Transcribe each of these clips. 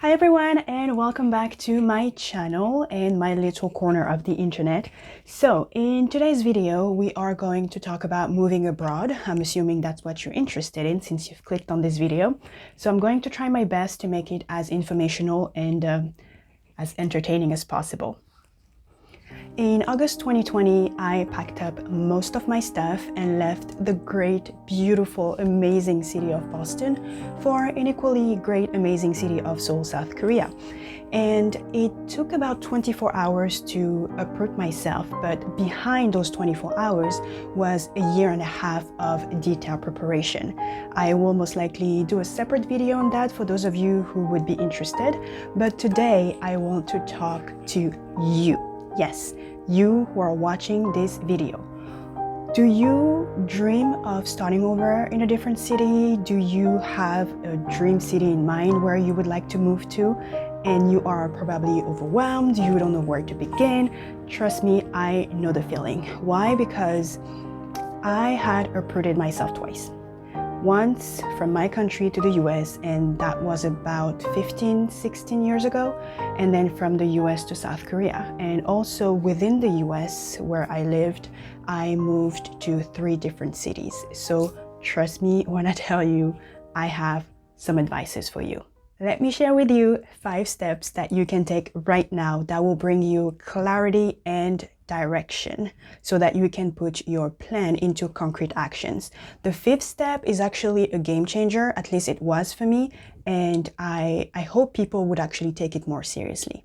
Hi everyone, and welcome back to my channel and my little corner of the internet. So in today's video, we are going to talk about moving abroad. I'm assuming that's what you're interested in since you've clicked on this video. So I'm going to try my best to make it as informational and as entertaining as possible. In August 2020, I packed up most of my stuff and left the great, beautiful, amazing city of Boston for an equally great, amazing city of Seoul, South Korea. And it took about 24 hours to uproot myself, but behind those 24 hours was a year and a half of detailed preparation. I will most likely do a separate video on that for those of you who would be interested, but today I want to talk to you. Yes, you who are watching this video. Do you dream of starting over in a different city? Do you have a dream city in mind where you would like to move to? And you are probably overwhelmed, you don't know where to begin. Trust me, I know the feeling. Why? Because I had uprooted myself twice. Once from my country to the US, and that was about 16 years ago, and then from the US to South Korea. And also within the US where I lived, I moved to 3 different cities. So trust me when I tell you, I have some advices for you. Let me share with you 5 steps that you can take right now that will bring you clarity and direction so that you can put your plan into concrete actions. The 5th step is actually a game changer, at least it was for me, and I hope people would actually take it more seriously.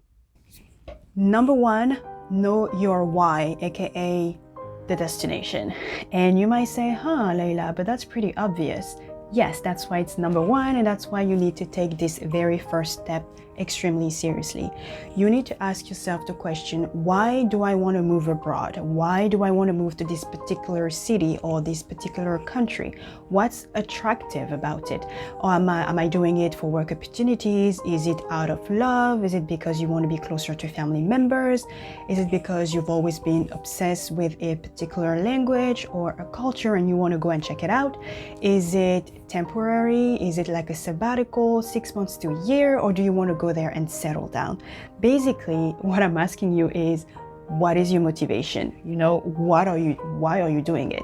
Number 1, know your why, aka the destination. And you might say, Layla, but that's pretty obvious. Yes, that's why it's number 1, and that's why you need to take this very first step extremely seriously. You need to ask yourself the question, why do I want to move abroad? Why do I want to move to this particular city or this particular country? What's attractive about it? Or am I doing it for work opportunities? Is it out of love? Is it because you want to be closer to family members? Is it because you've always been obsessed with a particular language or a culture and you want to go and check it out? Is it temporary? Is it like a sabbatical, 6 months to a year, or do you want to go there and settle down? Basically, what I'm asking you is, what is your motivation? Why are you doing it?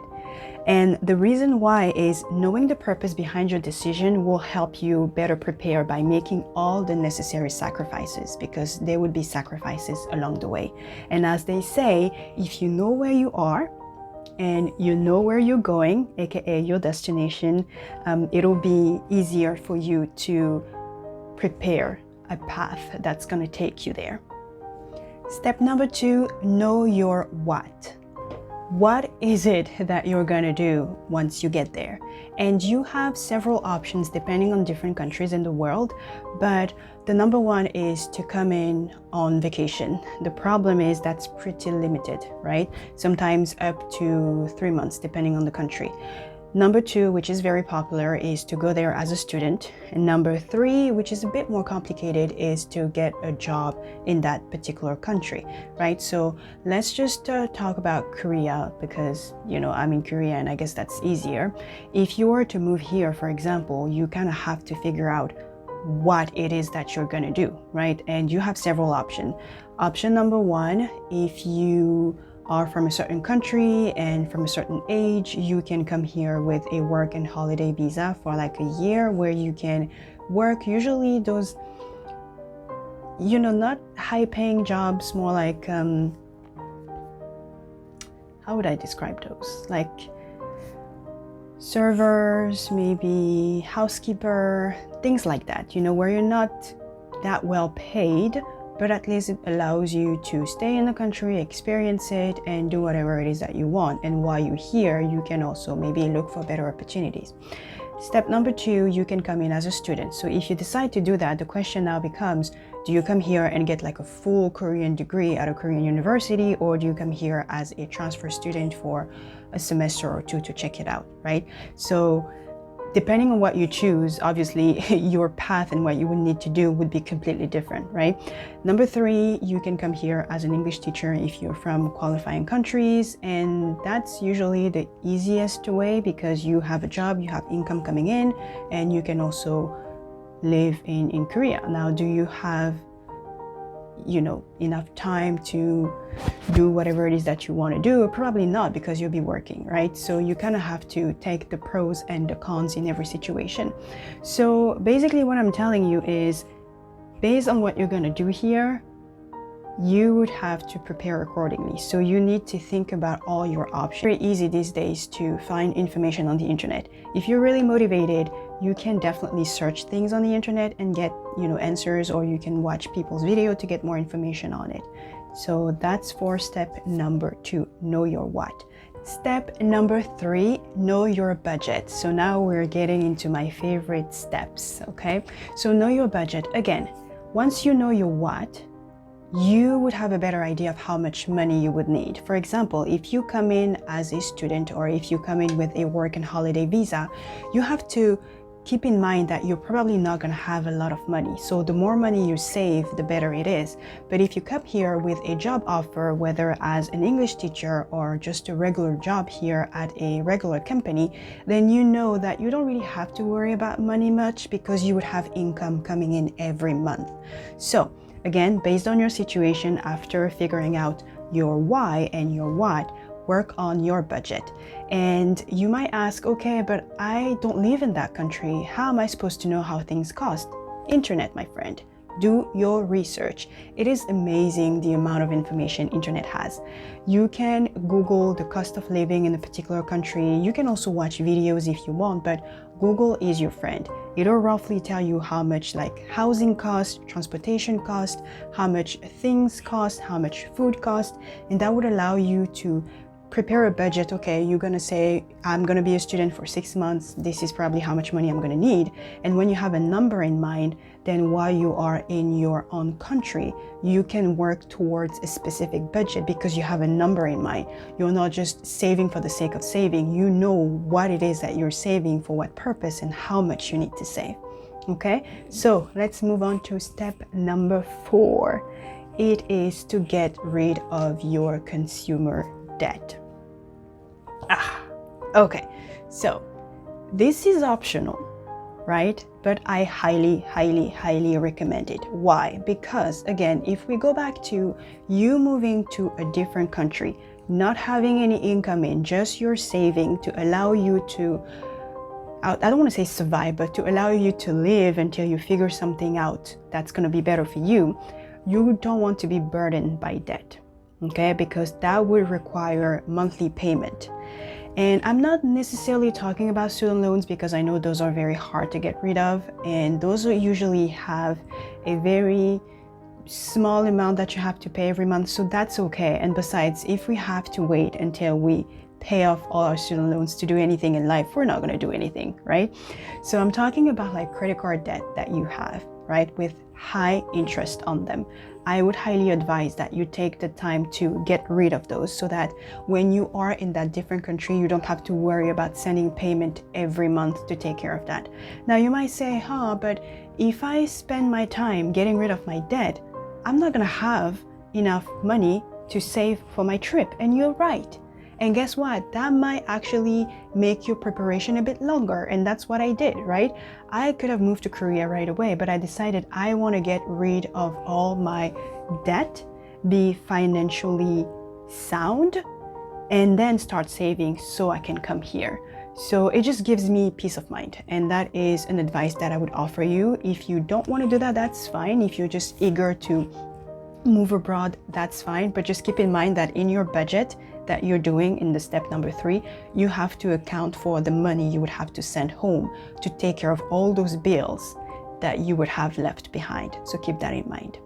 And the reason why is knowing the purpose behind your decision will help you better prepare by making all the necessary sacrifices, because there would be sacrifices along the way. And as they say, if you know where you are, and you know where you're going, aka your destination, it'll be easier for you to prepare a path that's going to take you there. Step number 2, know your what. What is it that you're going to do once you get there? And you have several options depending on different countries in the world, but the number 1 is to come in on vacation. The problem is that's pretty limited, right? Sometimes up to 3 months depending on the country. Number 2, which is very popular, is to go there as a student. And number 3, which is a bit more complicated, is to get a job in that particular country, right? So let's just talk about Korea, because, I'm in Korea and I guess that's easier. If you were to move here, for example, you kind of have to figure out what it is that you're going to do, right? And you have several options. Option number 1, if you are from a certain country and from a certain age, you can come here with a work and holiday visa for like a year, where you can work usually those, not high paying jobs, more like, how would I describe those? Like servers, maybe housekeeper, things like that, where you're not that well paid, but at least it allows you to stay in the country, experience it, and do whatever it is that you want. And while you're here, you can also maybe look for better opportunities. Step number 2, you can come in as a student. So if you decide to do that, the question now becomes, do you come here and get like a full Korean degree at a Korean university, or do you come here as a transfer student for a semester or 2 to check it out, right? So depending on what you choose, obviously your path and what you would need to do would be completely different, right? Number 3, you can come here as an English teacher if you're from qualifying countries, and that's usually the easiest way because you have a job, you have income coming in, and you can also live in Korea. Now, do you have enough time to do whatever it is that you want to do? Probably not, because you'll be working, right? So you kind of have to take the pros and the cons in every situation. So basically what I'm telling you is, based on what you're going to do here, you would have to prepare accordingly. So you need to think about all your options. Very easy these days to find information on the internet. If you're really motivated, you can definitely search things on the internet and get answers, or you can watch people's video to get more information on it. So that's for step number 2, know your what. Step number 3, know your budget. So now we're getting into my favorite steps, okay? So know your budget. Again, once you know your what, you would have a better idea of how much money you would need. For example, if you come in as a student, or if you come in with a work and holiday visa, you have to keep in mind that you're probably not going to have a lot of money. So the more money you save, the better it is. But if you come here with a job offer, whether as an English teacher or just a regular job here at a regular company, then you know that you don't really have to worry about money much, because you would have income coming in every month. So again, based on your situation, after figuring out your why and your what, work on your budget. And you might ask, okay, but I don't live in that country. How am I supposed to know how things cost? Internet, my friend. Do your research. It is amazing the amount of information internet has. You can Google the cost of living in a particular country. You can also watch videos if you want, but Google is your friend. It'll roughly tell you how much housing cost, transportation cost, how much things cost, how much food cost, and that would allow you to prepare a budget. Okay, you're gonna say, I'm gonna be a student for 6 months. This is probably how much money I'm gonna need. And when you have a number in mind, then while you are in your own country, you can work towards a specific budget, because you have a number in mind. You're not just saving for the sake of saving. You know what it is that you're saving, for what purpose, and how much you need to save. Okay, so let's move on to step number 4. It is to get rid of your consumer debt. Okay, so this is optional, right? But I highly, highly, highly recommend it. Why? Because again, if we go back to you moving to a different country, not having any income in, just your saving to allow you to, I don't want to say survive, but to allow you to live until you figure something out that's going to be better for you, you don't want to be burdened by debt. Okay, because that would require monthly payment. And I'm not necessarily talking about student loans, because I know those are very hard to get rid of, and those usually have a very small amount that you have to pay every month, so that's okay. And besides, if we have to wait until we pay off all our student loans to do anything in life, we're not going to do anything, right? So I'm talking about credit card debt that you have, right, with high interest on them. I would highly advise that you take the time to get rid of those, so that when you are in that different country, you don't have to worry about sending payment every month to take care of that. Now you might say, but if I spend my time getting rid of my debt, I'm not gonna have enough money to save for my trip. And you're right. And guess what? That might actually make your preparation a bit longer. And that's what I did, right? I could have moved to Korea right away, but I decided I want to get rid of all my debt, be financially sound, and then start saving so I can come here. So it just gives me peace of mind. And that is an advice that I would offer you. If you don't want to do that, that's fine. If you're just eager to move abroad, that's fine. But just keep in mind that in your budget that you're doing in the step number 3, you have to account for the money you would have to send home to take care of all those bills that you would have left behind. So keep that in mind.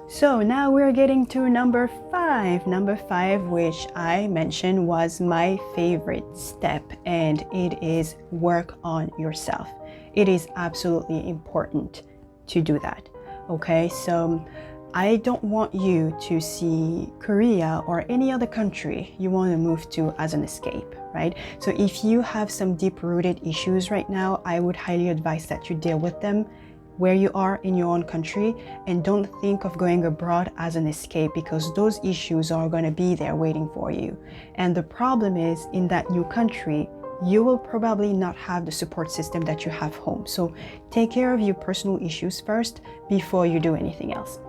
So now we're getting to number 5. Number 5, which I mentioned was my favorite step, and it is work on yourself. It is absolutely important to do that. Okay, so I don't want you to see Korea or any other country you want to move to as an escape, right? So if you have some deep-rooted issues right now, I would highly advise that you deal with them where you are in your own country, and don't think of going abroad as an escape, because those issues are going to be there waiting for you. And the problem is, in that new country, you will probably not have the support system that you have home. So take care of your personal issues first before you do anything else.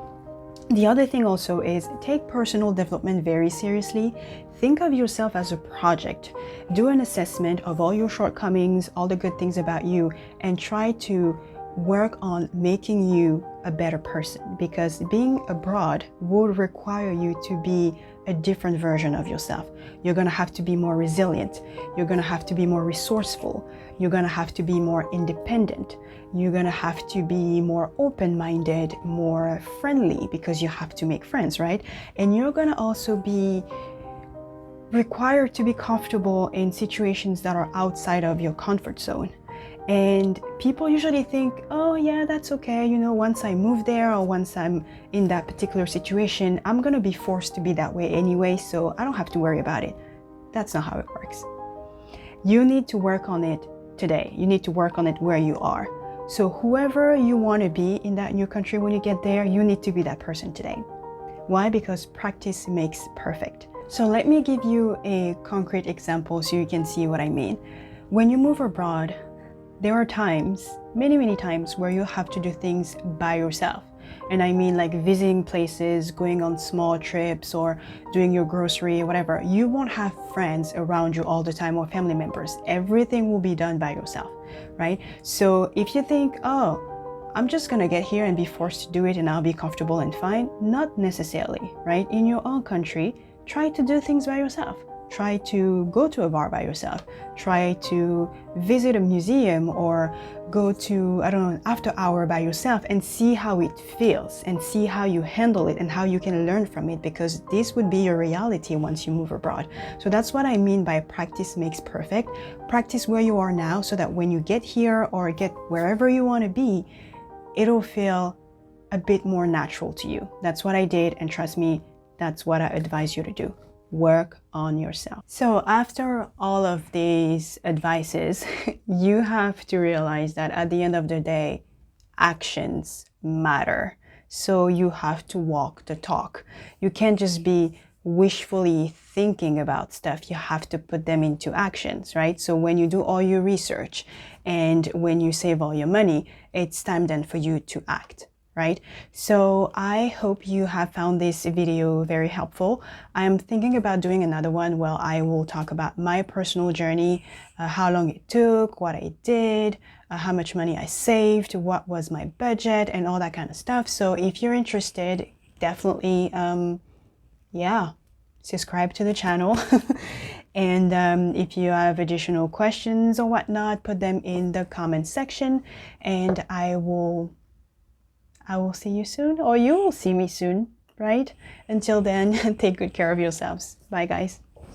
The other thing also is take personal development very seriously. Think of yourself as a project. Do an assessment of all your shortcomings, all the good things about you, and try to work on making you a better person, because being abroad would require you to be a different version of yourself. You're going to have to be more resilient. You're going to have to be more resourceful. You're going to have to be more independent. You're going to have to be more open-minded, more friendly, because you have to make friends, right? And you're going to also be required to be comfortable in situations that are outside of your comfort zone. And people usually think, oh yeah, that's okay, you know, once I move there or once I'm in that particular situation, I'm gonna be forced to be that way anyway, so I don't have to worry about it. That's not how it works. You need to work on it today. You need to work on it where you are. So whoever you want to be in that new country when you get there, you need to be that person today. Why? Because practice makes perfect. So let me give you a concrete example so you can see what I mean. When you move abroad, there are times, many times, where you have to do things by yourself. And I mean like visiting places, going on small trips, or doing your grocery, whatever. You won't have friends around you all the time or family members. Everything will be done by yourself, right? So if you think, oh, I'm just gonna get here and be forced to do it and I'll be comfortable and fine, not necessarily, right? In your own country, try to do things by yourself. Try to go to a bar by yourself. Try to visit a museum or go to, I don't know, an after hour by yourself and see how it feels and see how you handle it and how you can learn from it, because this would be your reality once you move abroad. So that's what I mean by practice makes perfect. Practice where you are now so that when you get here or get wherever you want to be, it'll feel a bit more natural to you. That's what I did, and trust me, that's what I advise you to do. Work on yourself. So after all of these advices, you have to realize that at the end of the day, actions matter. So you have to walk the talk. You can't just be wishfully thinking about stuff. You have to put them into actions, right? So when you do all your research and when you save all your money, it's time then for you to act. Right? So I hope you have found this video very helpful. I'm thinking about doing another one where I will talk about my personal journey, how long it took, what I did, how much money I saved, what was my budget, and all that kind of stuff. So if you're interested, definitely, subscribe to the channel. And if you have additional questions or whatnot, put them in the comment section, and I will see you soon, or you will see me soon, right? Until then, take good care of yourselves. Bye, guys.